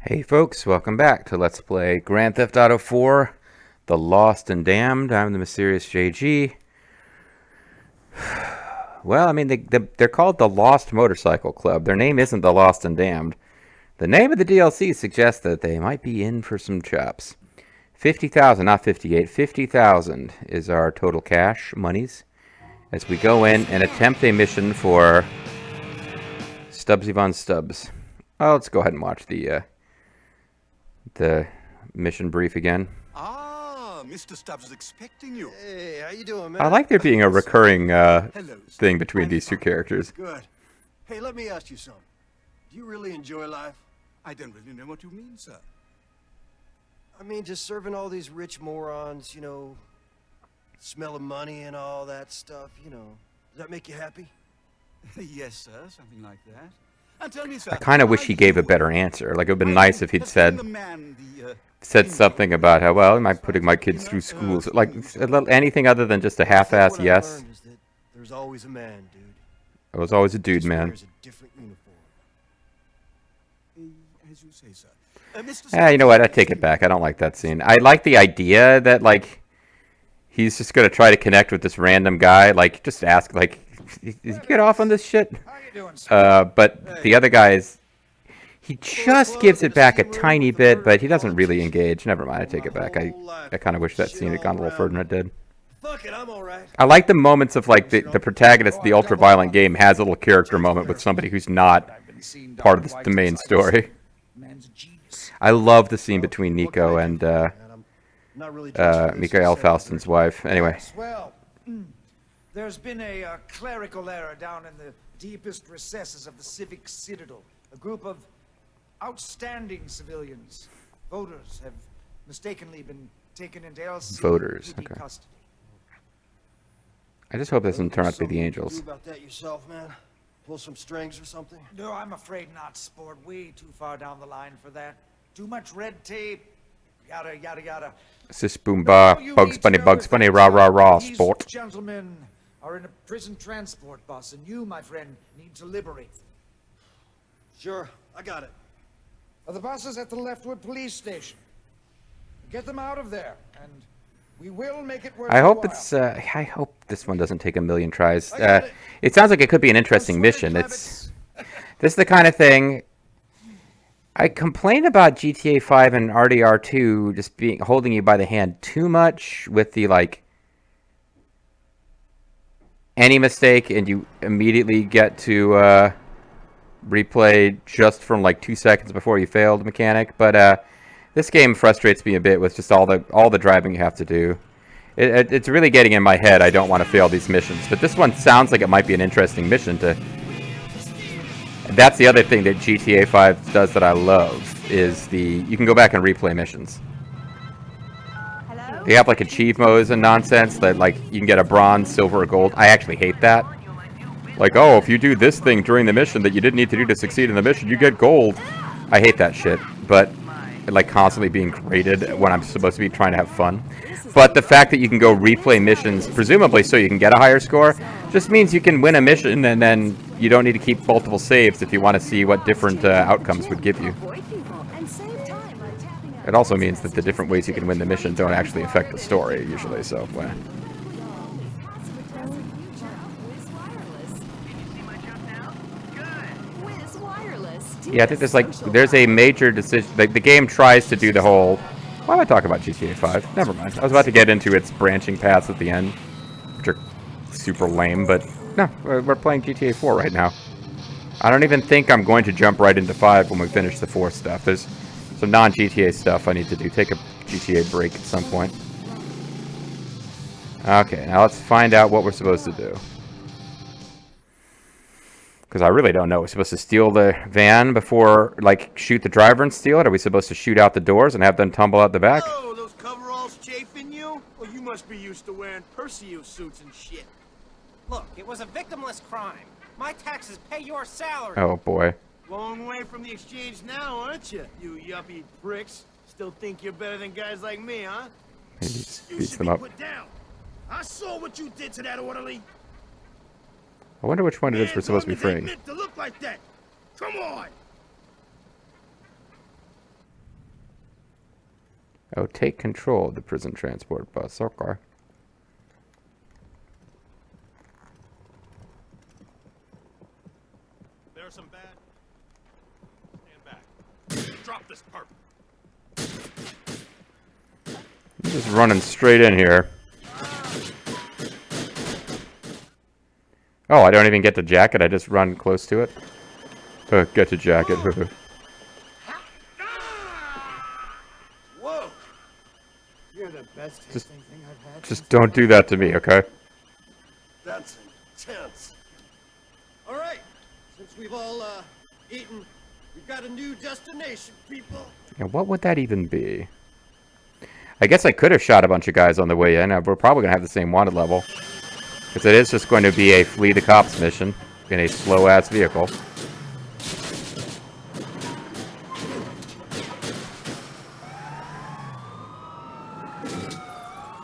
Hey folks, welcome back to Let's Play Grand Theft Auto 4, The Lost and Damned. I'm the mysterious JG. Well, I mean, they're called the Lost Motorcycle Club. Their name isn't the Lost and Damned. The name of the DLC suggests that they might be in for some chops. 50,000, not 58, 50,000 is our total cash monies as we go in and attempt a mission for Stubbsy Von Stubbs. Well, let's go ahead and watch the mission brief again. Ah, Mr. Stubbs is expecting you. Hey, how you doing, man? I like there being a recurring thing between these two characters. Good. Hey, let me ask you something. Do you really enjoy life? I don't really know what you mean, sir. I mean, just serving all these rich morons, you know, smelling money and all that stuff, you know. Does that make you happy? Yes, sir, something like that. And tell me, sir, I kind of wish he gave a better answer. Like, it would have been nice if he'd said something about how, well, am I putting my kids through schools? Like, anything other than just a half-ass yes. There's always a man, dude. It was always a dude, man. Wears a different uniform. As you say, sir. You know what? I take it back. I don't like that scene. I like the idea that, like, he's just going to try to connect with this random guy. Like, just ask, like, did you get off on this shit? But the other guy is... He just gives it back a tiny bit, but he doesn't really engage. Never mind, I take it back. I kind of wish that scene had gone a little further than it did. Fuck it, I'm all right. I like the moments of, like, the protagonist of the ultra-violent game has a little character moment with somebody who's not part of the main story. I love the scene between Nico and Mikael Faustin's wife. Anyway. Well, there's been a clerical error down in the deepest recesses of the civic citadel. A group of outstanding civilians, voters, have mistakenly been taken into LCPD Voters, okay. custody. I just hope this doesn't turn out to be the Angels. You about that yourself, man? Pull some strings or something? No, I'm afraid not, sport. Way too far down the line for that. Too much red tape. Yada, yada, yada. Sis boom ba, Bugs Bunny, rah, rah, rah, sport. These gentlemen are in a prison transport bus, and you, my friend, need to liberate them. Sure, I got it. The bus is at the Leftwood police station. Get them out of there, and we will make it worth I hope your it's. I hope this one doesn't take a million tries. It sounds like it could be an interesting mission. This is the kind of thing. I complain about GTA 5 and RDR2 just holding you by the hand too much with the, like, any mistake and you immediately get to replay just from like 2 seconds before you failed mechanic. But this game frustrates me a bit with just all the driving you have to do. It's really getting in my head. I don't want to fail these missions, but this one sounds like it might be an interesting mission to. That's the other thing that GTA 5 does that I love, is you can go back and replay missions. Hello? They have like achieve modes and nonsense that, like, you can get a bronze, silver, or gold. I actually hate that. Like, oh, if you do this thing during the mission that you didn't need to do to succeed in the mission, you get gold. I hate that shit, but like constantly being graded when I'm supposed to be trying to have fun. But the fact that you can go replay missions, presumably so you can get a higher score, just means you can win a mission and then you don't need to keep multiple saves if you want to see what different outcomes would give you. It also means that the different ways you can win the mission don't actually affect the story, usually, so... Yeah, I think there's a major decision. Like, the game tries to do the whole... Why am I talking about GTA 5? Never mind. I was about to get into its branching paths at the end, which are super lame, but no, we're playing GTA 4 right now. I don't even think I'm going to jump right into 5 when we finish the 4 stuff. There's some non-GTA stuff I need to do. Take a GTA break at some point. Okay, now let's find out what we're supposed to do. Because I really don't know. We're supposed to steal the van before, like, shoot the driver and steal it? Are we supposed to shoot out the doors and have them tumble out the back? Oh, those coveralls chafing you? Well, you must be used to wearing Perseus suits and shit. Look, it was a victimless crime. My taxes pay your salary. Oh, boy. Long way from the exchange now, aren't you? You yuppie pricks. Still think you're better than guys like me, huh? He You beats should them be up. put down. I saw what you did to that orderly. I wonder which one it is we're supposed to be freeing. Meant to look like that. Come on. Oh, take control of the prison transport bus. Okay. There's some bad. Stand back. Drop this perp. I'm just running straight in here. Oh, I don't even get the jacket. I just run close to it. Get the jacket. Whoa! You're the best Just- tasting thing I've had. Just don't do that to me, okay? That's intense. All right, since we've all eaten, we've got a new destination, people. Yeah, what would that even be? I guess I could have shot a bunch of guys on the way in. We're probably going to have the same wanted level. Because it is just going to be a flee the cops mission in a slow-ass vehicle.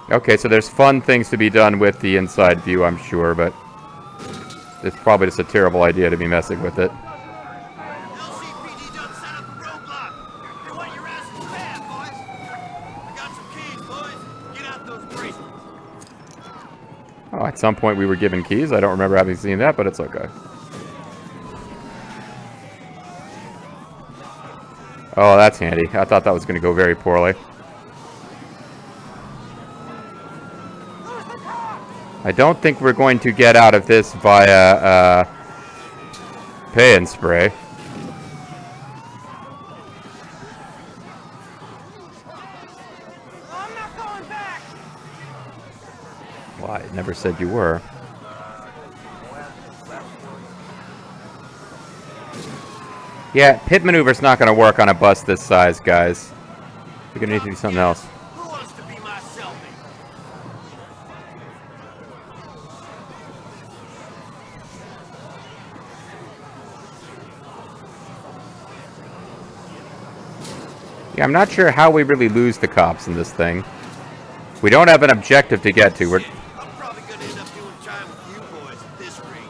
Okay, so there's fun things to be done with the inside view, I'm sure, but it's probably just a terrible idea to be messing with it. LCPD done set up a roadblock. They want your asses bad, boys. I got some keys, boys. Get out those bracelets. Oh, at some point we were given keys. I don't remember having seen that, but it's okay. Oh, that's handy. I thought that was going to go very poorly. I don't think we're going to get out of this via pay and spray. I'm not going back. Well, I never said you were. Yeah, pit maneuver's not going to work on a bus this size, guys. We're going to need to do something else. Who wants to be my cellmate? Yeah, I'm not sure how we really lose the cops in this thing. We don't have an objective to get to. We're... I'm probably gonna end up doing time with you boys at this rate.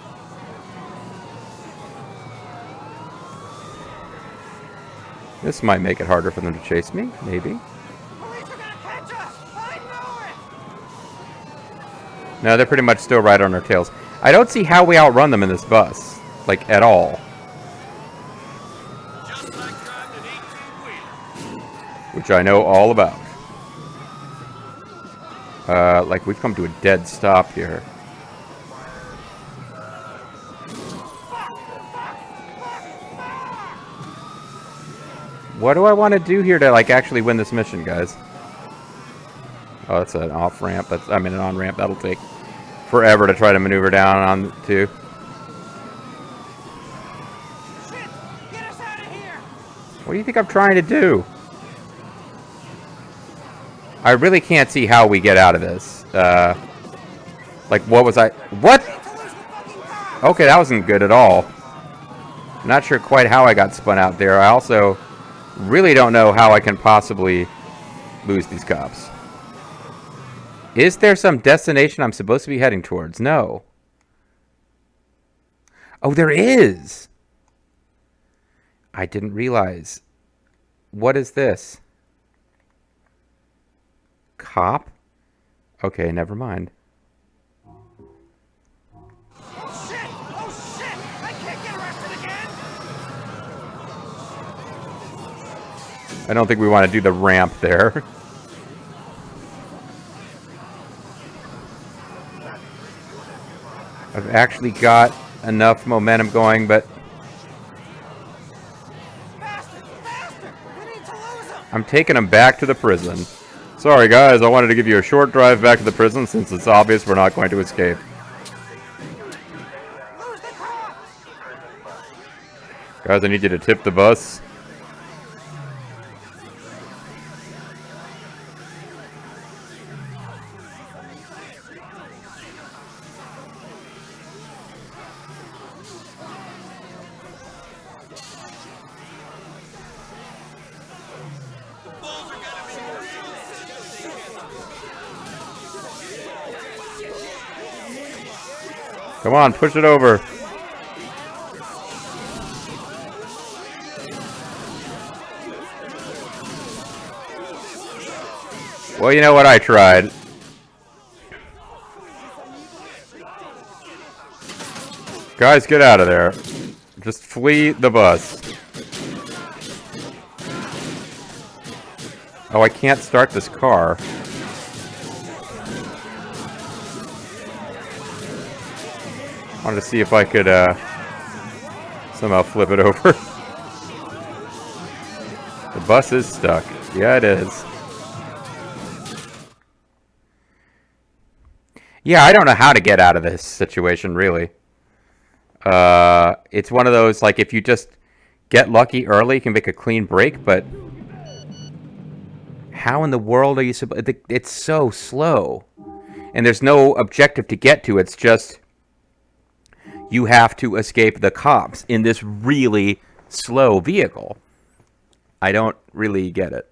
This might make it harder for them to chase me, maybe. Police are gonna catch us. I know it. No, they're pretty much still right on our tails. I don't see how we outrun them in this bus. Like, at all. Just like driving an 18-wheeler. Which I know all about. Like, we've come to a dead stop here. What do I want to do here to, like, actually win this mission, guys? Oh, that's an off-ramp. I mean, an on-ramp. That'll take forever to try to maneuver down on to. Shit! Get us out of here. What do you think I'm trying to do? I really can't see how we get out of this. Like, what was I... What? To lose the fucking car. Okay, that wasn't good at all. Not sure quite how I got spun out there. I also really don't know how I can possibly lose these cops. Is there some destination I'm supposed to be heading towards? No. Oh, there is! I didn't realize. What is this? Cop? Okay, never mind. Oh shit! Oh shit! I can't get arrested again. I don't think we want to do the ramp there. I've actually got enough momentum going, but Faster! Faster! We need to lose him. I'm taking them back to the prison. Sorry, guys, I wanted to give you a short drive back to the prison since it's obvious we're not going to escape. Lose the cops. Guys, I need you to tip the bus. Come on, push it over. Well, you know what? I tried. Guys, get out of there. Just flee the bus. Oh, I can't start this car. I wanted to see if I could somehow flip it over. The bus is stuck. Yeah, it is. Yeah, I don't know how to get out of this situation, really. It's one of those, like, if you just get lucky early, you can make a clean break, but how in the world are you supposed... It's so slow. And there's no objective to get to. It's just you have to escape the cops in this really slow vehicle. I don't really get it.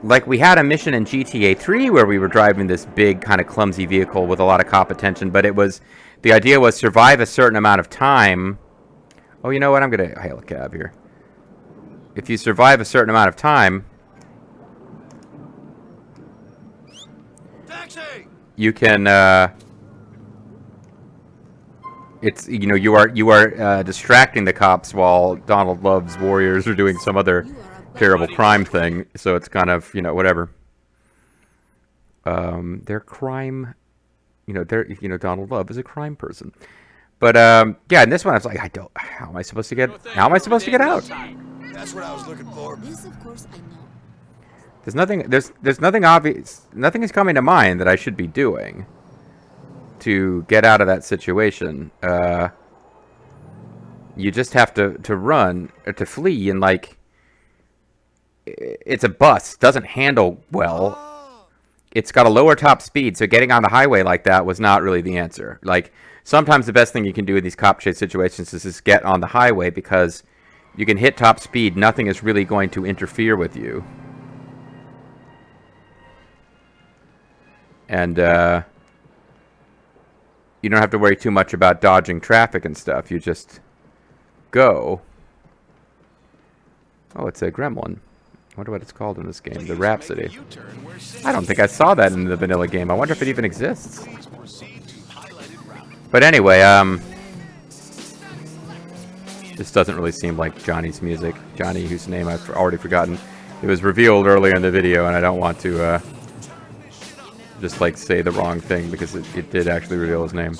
Like, we had a mission in GTA4 where we were driving this big, kind of clumsy vehicle with a lot of cop attention, but it was... The idea was survive a certain amount of time... Oh, you know what? I'm going to hail a cab here. If you survive a certain amount of time... Taxi! You can, it's, you know, you are distracting the cops while Donald Love's warriors are doing some other terrible crime thing, so it's kind of, you know, whatever. Their crime, you know, Donald Love is a crime person. But, yeah, in this one I was like, how am I supposed to get out? That's what I was looking for. This, of course, I know. There's nothing obvious, nothing is coming to mind that I should be doing to get out of that situation. You just have to run, or to flee, and, like, it's a bus, doesn't handle well. It's got a lower top speed, so getting on the highway like that was not really the answer. Like, sometimes the best thing you can do in these cop chase situations is just get on the highway, because you can hit top speed, nothing is really going to interfere with you. And, you don't have to worry too much about dodging traffic and stuff. You just go. Oh, it's a gremlin. I wonder what it's called in this game. The Rhapsody. I don't think I saw that in the vanilla game. I wonder if it even exists. But anyway, this doesn't really seem like Johnny's music. Johnny, whose name I've already forgotten. It was revealed earlier in the video, and I don't want to, just, like, say the wrong thing, because it did actually reveal his name.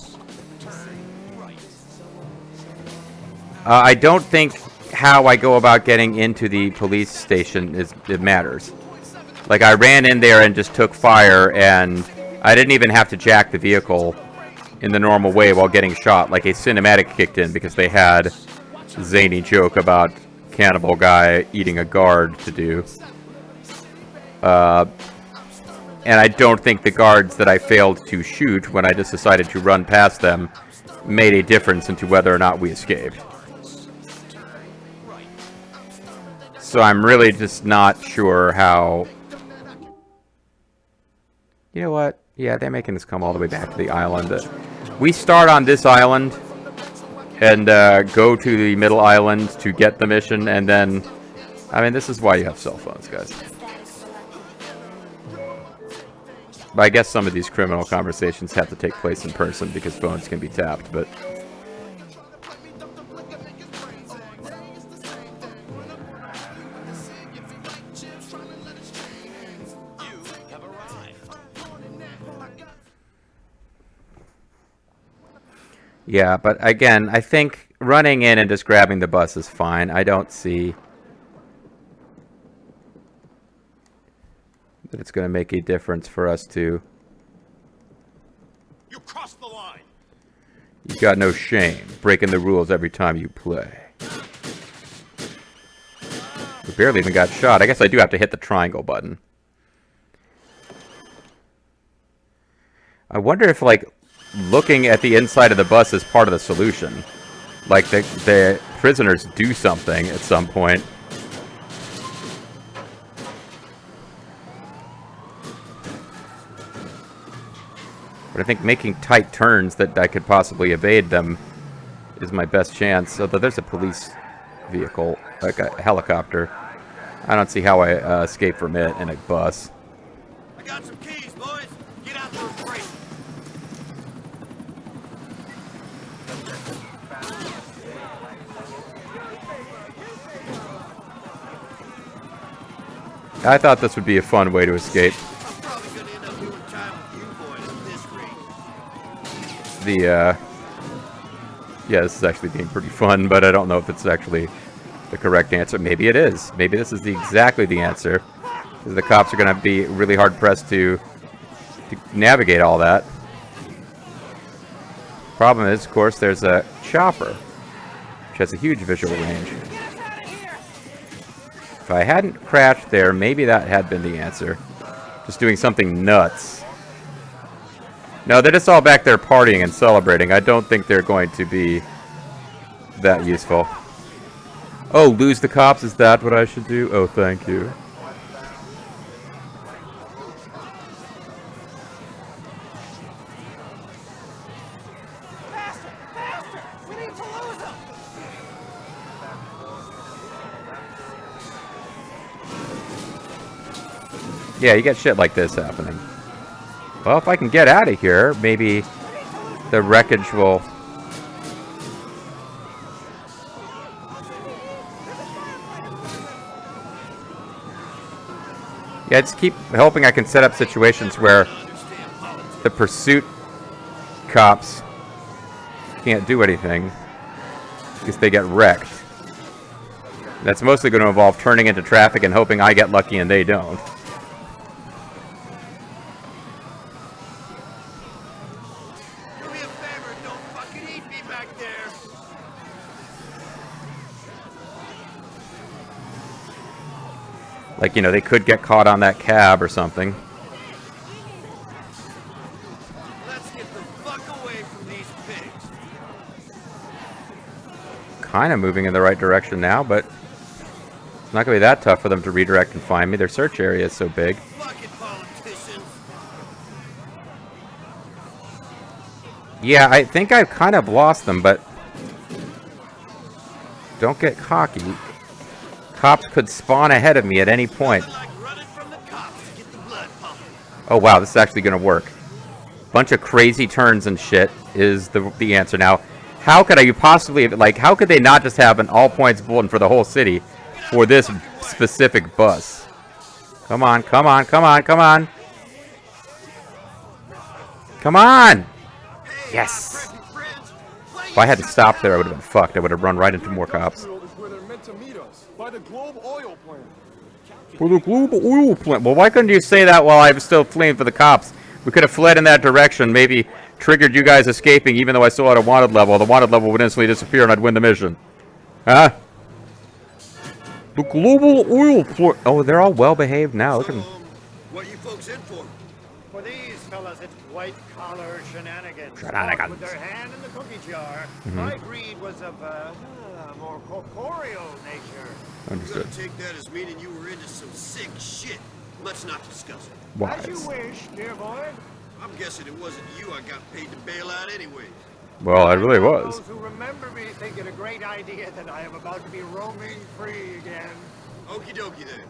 I don't think how I go about getting into the police station it matters. Like, I ran in there and just took fire, and I didn't even have to jack the vehicle in the normal way while getting shot. Like, a cinematic kicked in because they had a zany joke about cannibal guy eating a guard to do. And I don't think the guards that I failed to shoot when I just decided to run past them made a difference into whether or not we escaped. So I'm really just not sure how... You know what? Yeah, they're making us come all the way back to the island. We start on this island and go to the middle island to get the mission, and then... I mean, this is why you have cell phones, guys. But I guess some of these criminal conversations have to take place in person because phones can be tapped, but... Yeah, but again, I think running in and just grabbing the bus is fine. I don't see that it's going to make a difference for us to... You crossed the line. You got no shame, breaking the rules every time you play. We barely even got shot. I guess I do have to hit the triangle button. I wonder if, like, looking at the inside of the bus is part of the solution. Like, the prisoners do something at some point. But I think making tight turns that I could possibly evade them is my best chance. Although there's a police vehicle, like a helicopter. I don't see how I escape from it in a bus. I got some keys, boys. Get out those crates. I thought this would be a fun way to escape. I'm probably gonna end up doing time with you boys at this rate. Yeah, this is actually being pretty fun, but I don't know if it's actually the correct answer. Maybe it is. Maybe this is exactly the answer. Because the cops are going to be really hard-pressed to navigate all that. Problem is, of course, there's a chopper, which has a huge visual range. If I hadn't crashed there, maybe that had been the answer. Just doing something nuts. No, they're just all back there partying and celebrating. I don't think they're going to be that useful. Oh, lose the cops? Is that what I should do? Oh, thank you. Faster! Faster! We need to lose them! Yeah, you get shit like this happening. Well, if I can get out of here, maybe the wreckage will... Yeah, just keep hoping I can set up situations where the pursuit cops can't do anything because they get wrecked. That's mostly going to involve turning into traffic and hoping I get lucky and they don't. Do me a favor, don't fucking eat me back there. Like, you know, they could get caught on that cab or something. Let's get the fuck away from these pigs. Kind of moving in the right direction now, but it's not going to be that tough for them to redirect and find me. Their search area is so big. Fucking politicians. Yeah, I think I've kind of lost them, but don't get cocky. Cops could spawn ahead of me at any point. Like running from the cops to get the blood pumping. Oh, wow, this is actually going to work. Bunch of crazy turns and shit is the answer. Now, how could you possibly, like, how could they not just have an all-points bulletin for the whole city for this specific bus? Come on, come on, come on, come on. Come on! Yes! If I had to stop there, I would have been fucked. I would have run right into more cops. Where they're meant to meet us, by the Globe Oil Plant. For the global oil plant. Well, why couldn't you say that while I was still fleeing for the cops? We could have fled in that direction, maybe triggered you guys escaping, even though I still had a wanted level. The wanted level would instantly disappear and I'd win the mission. Huh? The global oil plant. Oh, they're all well behaved now. Look at them. What you folks in for? For these fellas, it's white-collar shenanigans. Shenanigans. With their hand in the cookie jar. Mhm. My greed was of a more corporeal nature. I'm Understood. gonna take that as meaning you were into some sick shit. Let's not discuss it. As you Wise. wish, dear boy. I'm guessing it wasn't you I got paid to bail out anyway. Well, I really was. Those who remember me think it a great idea that I am about to be roaming free again. Okie dokie then.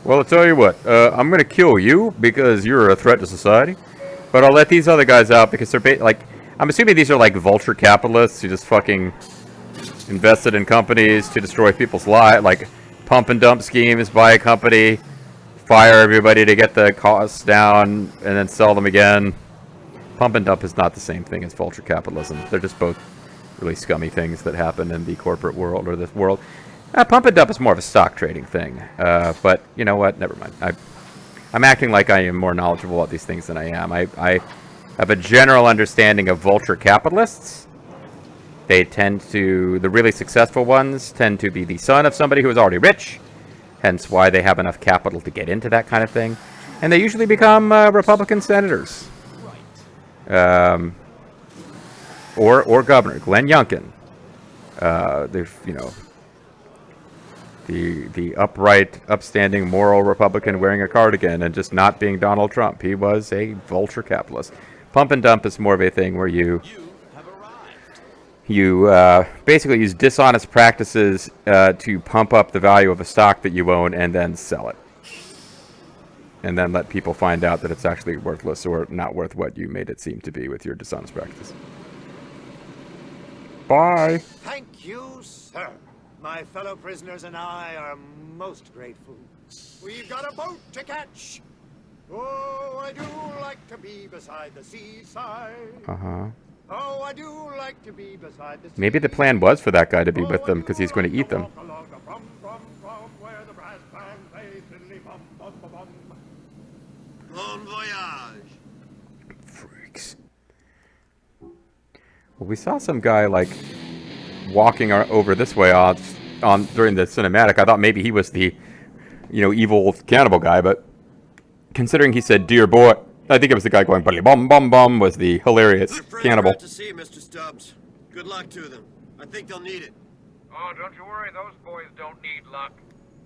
Well, I'll tell you what. I'm going to kill you because you're a threat to society. But I'll let these other guys out because they're like... I'm assuming these are like vulture capitalists who just fucking invested in companies to destroy people's lives. Like pump and dump schemes, buy a company, fire everybody to get the costs down, and then sell them again. Pump and dump is not the same thing as vulture capitalism. They're just both really scummy things that happen in the corporate world or this world. Pump and dump is more of a stock trading thing. But you know what? Never mind. I'm acting like I am more knowledgeable about these things than I am. I have a general understanding of vulture capitalists. They tend to, the really successful ones tend to be the son of somebody who is already rich, hence why they have enough capital to get into that kind of thing. And they usually become Republican senators. Or governor. Glenn Youngkin. There's, you know, the upright, upstanding, moral Republican wearing a cardigan and just not being Donald Trump. He was a vulture capitalist. Pump and dump is more of a thing where you You basically use dishonest practices to pump up the value of a stock that you own and then sell it. And then let people find out that it's actually worthless or not worth what you made it seem to be with your dishonest practices. Bye. Thank you, sir. My fellow prisoners and I are most grateful. We've got a boat to catch. Oh, I do like to be beside the seaside. Uh-huh. Oh, I do like to be beside the sea. Maybe the plan was for that guy to be with them because he's going to eat them. Bon voyage. Freaks. Well, we saw some guy, like, walking over this way on during the cinematic. I thought maybe he was the, evil cannibal guy, but considering he said, "Dear boy," I think it was the guy going, "Bum bum bum," was the hilarious cannibal. To see you, Mr. Stubbs. Good luck to them. I think they'll need it. Oh, don't you worry. Those boys don't need luck.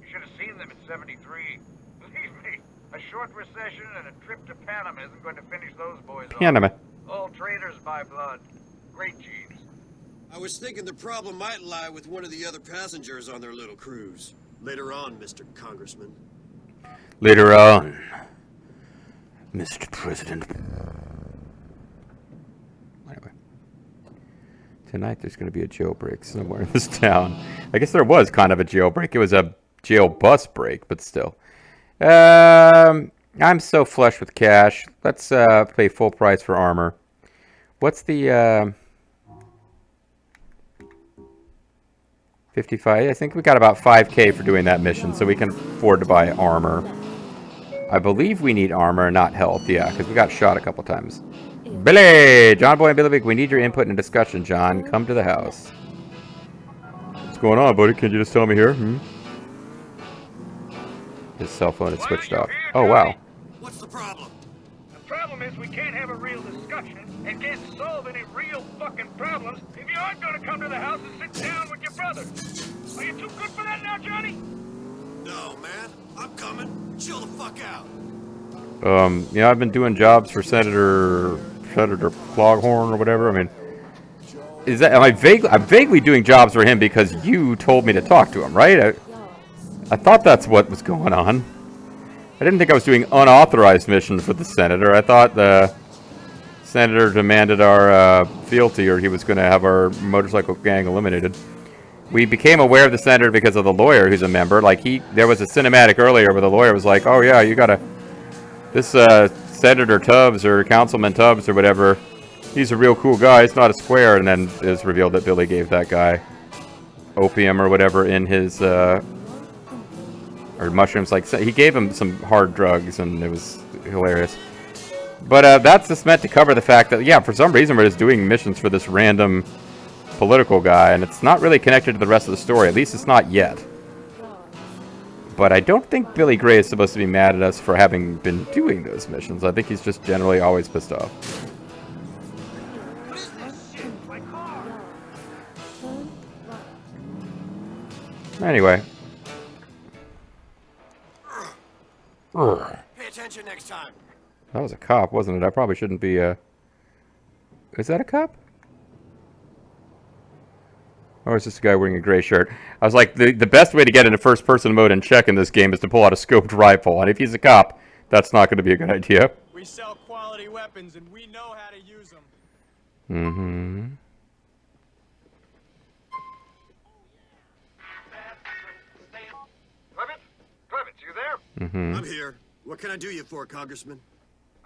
You should have seen them in '73. Believe me, a short recession and a trip to Panama isn't going to finish those boys Panama. off. All traders by blood. Great genes. I was thinking the problem might lie with one of the other passengers on their little cruise. Later on, Mr. Congressman. Later on, Mr. President. Anyway. Tonight there's going to be a jailbreak somewhere in this town. I guess there was kind of a jailbreak. It was a jail bus break, but still. I'm so flush with cash. Let's pay full price for armor. What's the 55? I think we got about 5K for doing that mission, so we can afford to buy armor. I believe we need armor, not health. Yeah, because we got shot a couple times. Billy! John Boy and Billy Big, we need your input in a discussion, John. Come to the house. What's going on, buddy? Can you just tell me here? His cell phone is switched off. Oh, wow. What's the problem? The problem is we can't have a real discussion and can't solve any real fucking problems if you aren't going to come to the house and sit down with your brother. Are you too good for that now, Johnny? No, man. I'm coming. Chill the fuck out. I've been doing jobs for Senator Cloghorn or whatever. I mean, I'm vaguely doing jobs for him because you told me to talk to him, right? I thought that's what was going on. I didn't think I was doing unauthorized missions with the senator. I thought the senator demanded our fealty, or he was going to have our motorcycle gang eliminated. We became aware of the senator because of the lawyer who's a member. Like, there was a cinematic earlier where the lawyer was like, "Oh yeah, you gotta, this Senator Tubbs or Councilman Tubbs or whatever, he's a real cool guy. He's not a square." And then it was revealed that Billy gave that guy opium or whatever in his or mushrooms. Like, he gave him some hard drugs, and it was hilarious. But that's just meant to cover the fact that, yeah, for some reason we're just doing missions for this random political guy, and it's not really connected to the rest of the story. At least it's not yet. But I don't think Billy Gray is supposed to be mad at us for having been doing those missions. I think he's just generally always pissed off. What is this shit? My car! Anyway. Pay attention next time. That was a cop, wasn't it? I probably shouldn't be, Is that a cop? Or is this a guy wearing a gray shirt? I was like, the best way to get into first-person mode and check in this game is to pull out a scoped rifle. And if he's a cop, that's not going to be a good idea. We sell quality weapons, and we know how to use them. Mm-hmm. Clements, you there? Mm-hmm. I'm here. What can I do you for, Congressman?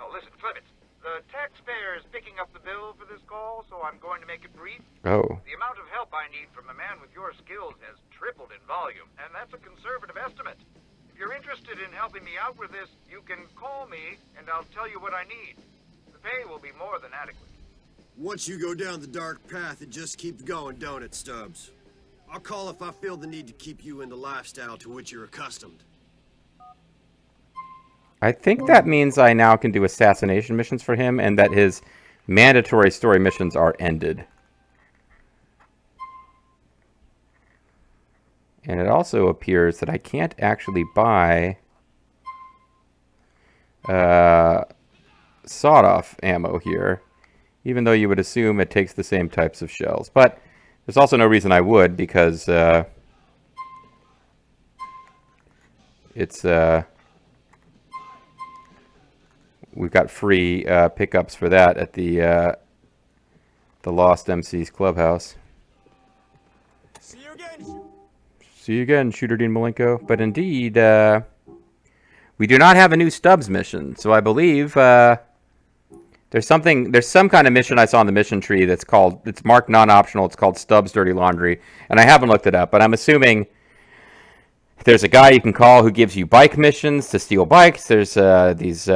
Oh, listen, Clements. The taxpayer is picking up the bill for this call, so I'm going to make it brief. Oh. The amount of help I need from a man with your skills has tripled in volume, and that's a conservative estimate. If you're interested in helping me out with this, you can call me, and I'll tell you what I need. The pay will be more than adequate. Once you go down the dark path, it just keeps going, don't it, Stubbs? I'll call if I feel the need to keep you in the lifestyle to which you're accustomed. I think that means I now can do assassination missions for him, and that his mandatory story missions are ended. And it also appears that I can't actually buy sawed-off ammo here. Even though you would assume it takes the same types of shells. But there's also no reason I would, because it's we've got free pickups for that at the Lost MC's Clubhouse. See you again. See you again, Shooter Dean Malenko. But indeed, we do not have a new Stubbs mission, so I believe there's some kind of mission I saw in the mission tree that's called, it's marked non-optional, it's called Stubbs Dirty Laundry, and I haven't looked it up, but I'm assuming there's a guy you can call who gives you bike missions to steal bikes. There's these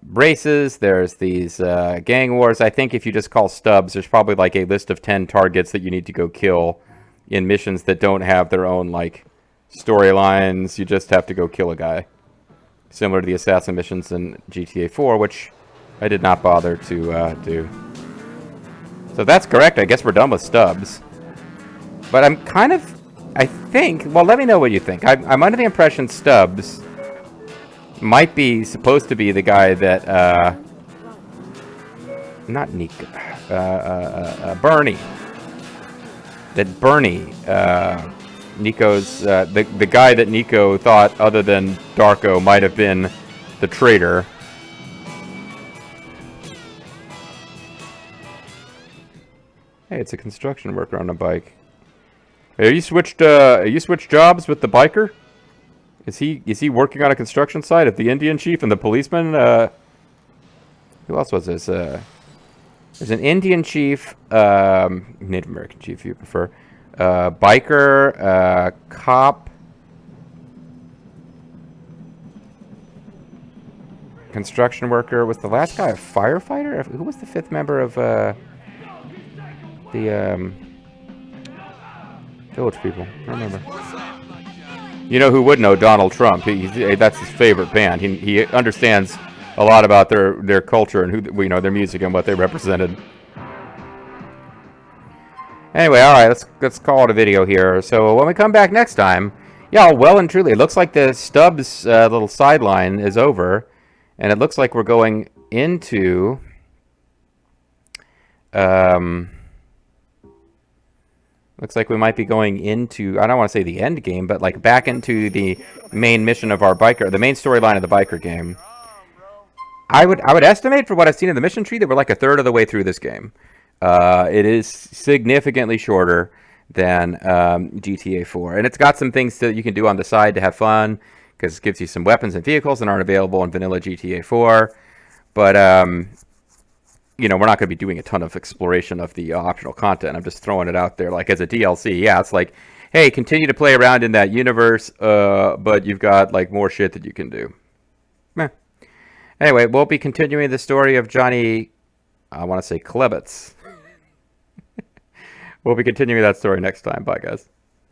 races. There's these gang wars. I think if you just call Stubbs, there's probably like a list of 10 targets that you need to go kill in missions that don't have their own like storylines. You just have to go kill a guy. Similar to the assassin missions in GTA 4, which I did not bother to do. So that's correct. I guess we're done with Stubbs. But I'm kind of... I think, well, let me know what you think. I'm under the impression Stubbs might be supposed to be the guy that, not Nico, Bernie. That Bernie, Nico's, the guy that Nico thought, other than Darko, might have been the traitor. Hey, it's a construction worker on a bike. Hey, you switched jobs with the biker? Is he working on a construction site at the Indian chief and the policeman? Who else was this? There's an Indian chief, Native American chief if you prefer, biker, cop, construction worker. Was the last guy a firefighter? Who was the fifth member of the Village People? I don't remember. You know who would know? Donald Trump. That's his favorite band. He understands a lot about their culture and who, you know, their music and what they represented. Anyway, all right, let's call it a video here. So when we come back next time, yeah, well and truly, it looks like the Stubbs little sideline is over, and it looks like we're going into looks like we might be going into, I don't want to say the end game, but like back into the main mission of our biker, the main storyline of the biker game. I would estimate, for what I've seen in the mission tree, that we're like a third of the way through this game. It is significantly shorter than GTA 4. And it's got some things that you can do on the side to have fun, because it gives you some weapons and vehicles that aren't available in vanilla GTA 4. But, you know, we're not going to be doing a ton of exploration of the optional content. I'm just throwing it out there like as a DLC. Yeah, it's like, hey, continue to play around in that universe, but you've got like more shit that you can do. Meh. Anyway, we'll be continuing the story of Johnny, I want to say Klebitz. We'll be continuing that story next time. Bye, guys.